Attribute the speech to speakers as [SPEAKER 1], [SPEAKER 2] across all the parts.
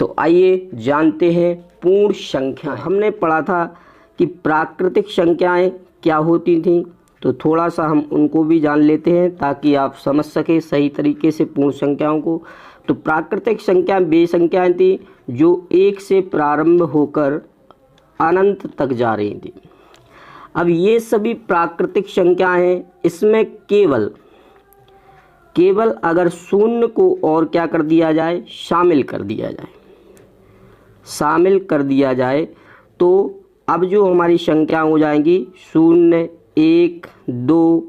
[SPEAKER 1] तो आइए जानते हैं पूर्ण संख्या। हमने पढ़ा था कि प्राकृतिक संख्याएं क्या होती थीं, तो थोड़ा सा हम उनको भी जान लेते हैं ताकि आप समझ सकें सही तरीके से पूर्ण संख्याओं को। तो प्राकृतिक संख्या वे संख्याएं थी जो 1 से प्रारंभ होकर अनंत तक जा रही थी। अब ये सभी प्राकृतिक संख्याएं हैं, इसमें केवल अगर शून्य को और क्या कर दिया जाए, शामिल कर दिया जाए तो अब जो हमारी संख्या हो जाएंगी 0, 1, 2,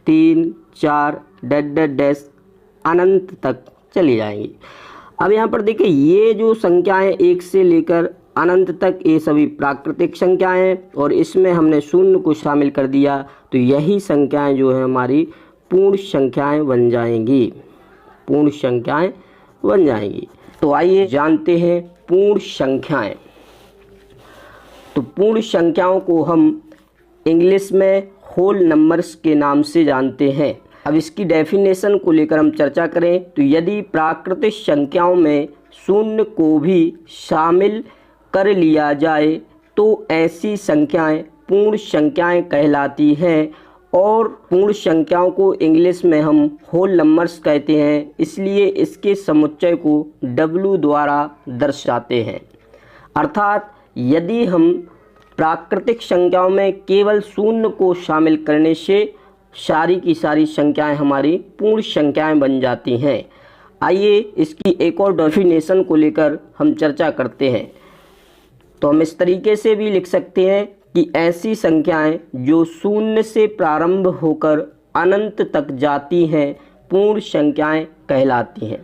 [SPEAKER 1] 3, 4 डैश अनंत तक चली जाएंगी। अब यहाँ पर देखिए ये जो संख्याएं 1 से लेकर अनंत तक ये सभी प्राकृतिक संख्याएं हैं और इसमें हमने शून्य को शामिल कर दिया तो यही संख्याएं जो है हमारी पूर्ण संख्याएं बन जाएंगी। तो आइए जानते हैं पूर्ण संख्याएं। तो पूर्ण संख्याओं को हम इंग्लिश में होल नंबर्स के नाम से जानते हैं। अब इसकी डेफिनेशन को लेकर हम चर्चा करें तो यदि प्राकृतिक संख्याओं में शून्य को भी शामिल कर लिया जाए तो ऐसी संख्याएं पूर्ण संख्याएं कहलाती हैं और पूर्ण संख्याओं को इंग्लिश में हम होल नंबर्स कहते हैं, इसलिए इसके समुच्चय को W द्वारा दर्शाते हैं। अर्थात यदि हम प्राकृतिक संख्याओं में केवल शून्य को शामिल करने से सारी की सारी संख्याएं हमारी पूर्ण संख्याएं बन जाती हैं। आइए इसकी एक और डेफिनेशन को लेकर हम चर्चा करते हैं। तो हम इस तरीके से भी लिख सकते हैं कि ऐसी संख्याएं जो शून्य से प्रारंभ होकर अनंत तक जाती हैं पूर्ण संख्याएं कहलाती हैं।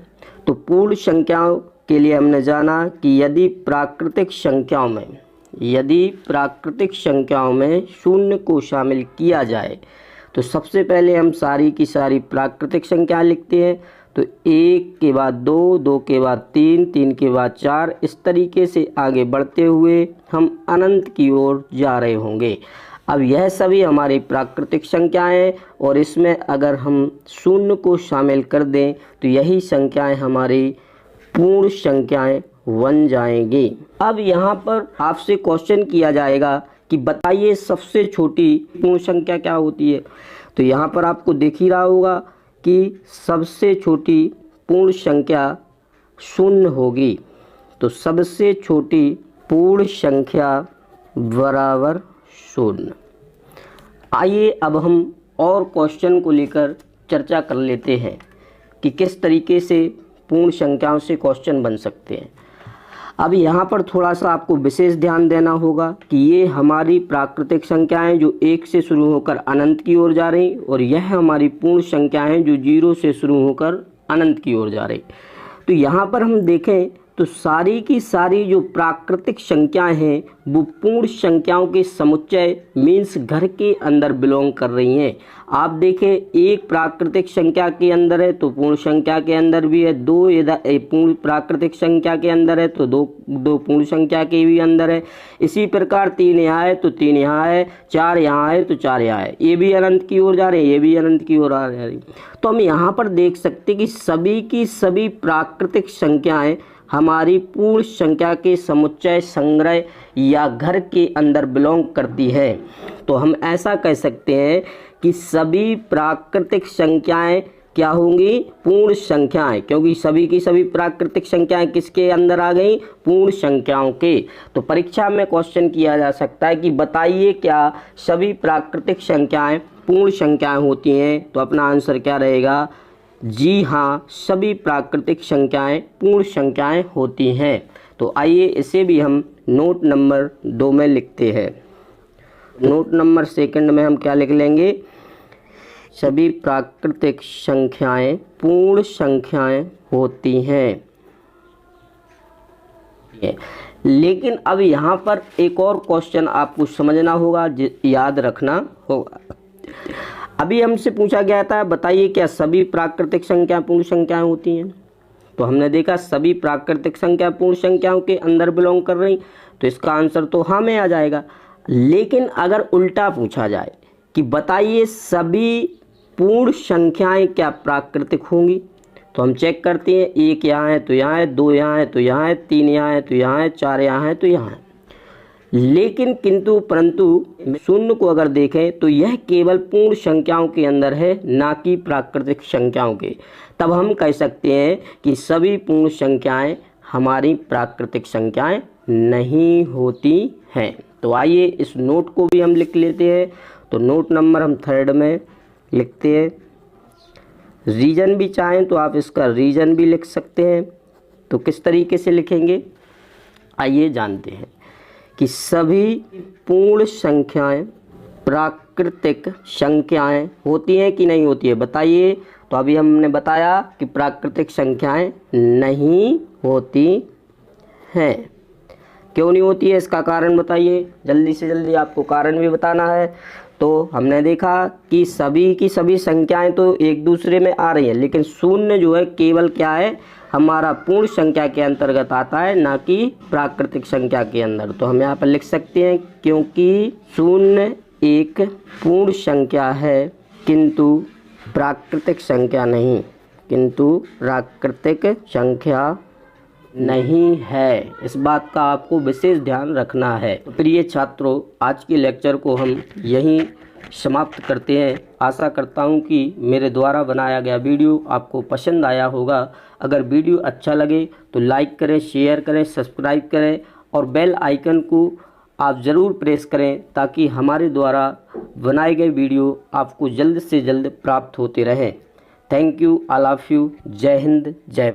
[SPEAKER 1] तो पूर्ण संख्याओं के लिए हमने जाना कि यदि प्राकृतिक संख्याओं में शून्य को शामिल किया जाए तो सबसे पहले हम सारी की सारी प्राकृतिक संख्या लिखते हैं। तो 1 के बाद 2, 2 के बाद 3, 3 के बाद 4 इस तरीके से आगे बढ़ते हुए हम अनंत की ओर जा रहे होंगे। अब यह सभी हमारी प्राकृतिक संख्याएं हैं और इसमें अगर हम शून्य को शामिल कर दें तो यही संख्याएं हमारी पूर्ण संख्याएं बन जाएंगी। अब यहाँ पर आपसे क्वेश्चन किया जाएगा कि बताइए सबसे छोटी पूर्ण संख्या क्या होती है। तो यहाँ पर आपको दिख ही रहा होगा कि सबसे छोटी पूर्ण संख्या 0 होगी। तो सबसे छोटी पूर्ण संख्या बराबर 0। आइए अब हम और क्वेश्चन को लेकर चर्चा कर लेते हैं कि किस तरीके से पूर्ण संख्याओं से क्वेश्चन बन सकते हैं। अब यहाँ पर थोड़ा सा आपको विशेष ध्यान देना होगा कि ये हमारी प्राकृतिक संख्याएं जो 1 से शुरू होकर अनंत की ओर जा रही और यह हमारी पूर्ण संख्याएं जो 0 से शुरू होकर अनंत की ओर जा रही। तो यहाँ पर हम देखें तो सारी की सारी जो प्राकृतिक संख्याएं हैं वो पूर्ण संख्याओं के समुच्चय मीन्स घर के अंदर बिलोंग कर रही हैं। आप देखें एक प्राकृतिक संख्या के अंदर है तो पूर्ण संख्या के अंदर भी है, 2 पूर्ण प्राकृतिक संख्या के अंदर है तो 2 पूर्ण संख्या के भी अंदर है। इसी प्रकार 3 यहाँ है तो 3 यहाँ है, 4 यहाँ है तो 4 यहाँ है। ये भी अनंत की ओर जा रहे हैं, ये भी अनंत की ओर आ रहे हैं। तो हम यहाँ पर देख सकते कि सभी की सभी प्राकृतिक संख्याएं हमारी पूर्ण संख्या के समुच्चय संग्रह या घर के अंदर बिलोंग करती है। तो हम ऐसा कह सकते हैं कि सभी प्राकृतिक संख्याएं क्या होंगी, पूर्ण संख्याएं, क्योंकि सभी की सभी प्राकृतिक संख्याएं किसके अंदर आ गई, पूर्ण संख्याओं के। तो परीक्षा में क्वेश्चन किया जा सकता है कि बताइए क्या सभी प्राकृतिक संख्याएं पूर्ण संख्याएं होती हैं। तो अपना आंसर क्या रहेगा, जी हाँ, सभी प्राकृतिक संख्याएं पूर्ण संख्याएं होती हैं। तो आइए इसे भी हम नोट नंबर 2 में लिखते हैं। नोट नंबर 2 में हम क्या लिख लेंगे, सभी प्राकृतिक संख्याएं पूर्ण संख्याएं होती हैं। लेकिन अब यहाँ पर एक और क्वेश्चन आपको समझना होगा, याद रखना होगा। अभी हमसे पूछा गया था बताइए क्या सभी प्राकृतिक संख्या पूर्ण संख्याएं होती हैं। तो हमने देखा सभी प्राकृतिक संख्या पूर्ण संख्याओं के अंदर बिलोंग कर रही, तो इसका आंसर तो हाँ में आ जाएगा। लेकिन अगर उल्टा पूछा जाए कि बताइए सभी पूर्ण संख्याएं क्या प्राकृतिक होंगी, तो हम चेक करते हैं, 1 यहाँ है तो यहाँ है, 2 यहाँ है तो यहाँ है, 3 यहाँ है तो यहाँ है, 4 यहाँ है तो यहाँ है। लेकिन किंतु परंतु शून्य को अगर देखें तो यह केवल पूर्ण संख्याओं के अंदर है, ना कि प्राकृतिक संख्याओं के। तब हम कह सकते हैं कि सभी पूर्ण संख्याएं हमारी प्राकृतिक संख्याएं नहीं होती हैं। तो आइए इस नोट को भी हम लिख लेते हैं। तो नोट नंबर हम 3rd में लिखते हैं। रीजन भी चाहें तो आप इसका रीजन भी लिख सकते हैं। तो किस तरीके से लिखेंगे, आइए जानते हैं कि सभी पूर्ण संख्याएं प्राकृतिक संख्याएं होती हैं कि नहीं होती है, बताइए। तो अभी हमने बताया कि प्राकृतिक संख्याएं नहीं होती हैं। क्यों नहीं होती है, इसका कारण बताइए। जल्दी से जल्दी आपको कारण भी बताना है। तो हमने देखा कि सभी की सभी संख्याएं तो एक दूसरे में आ रही हैं, लेकिन शून्य जो है केवल क्या है, हमारा पूर्ण संख्या के अंतर्गत आता है, ना कि प्राकृतिक संख्या के अंदर। तो हम यहाँ पर लिख सकते हैं क्योंकि शून्य एक पूर्ण संख्या है किंतु प्राकृतिक संख्या नहीं, किंतु प्राकृतिक संख्या नहीं है। इस बात का आपको विशेष ध्यान रखना है। तो प्रिय छात्रों, आज के लेक्चर को हम यहीं समाप्त करते हैं। आशा करता हूं कि मेरे द्वारा बनाया गया वीडियो आपको पसंद आया होगा। अगर वीडियो अच्छा लगे तो लाइक करें, शेयर करें, सब्सक्राइब करें और बेल आइकन को आप ज़रूर प्रेस करें, ताकि हमारे द्वारा बनाए गए वीडियो आपको जल्द से जल्द प्राप्त होते रहें। Thank you, all of you. जय हिंद, जय।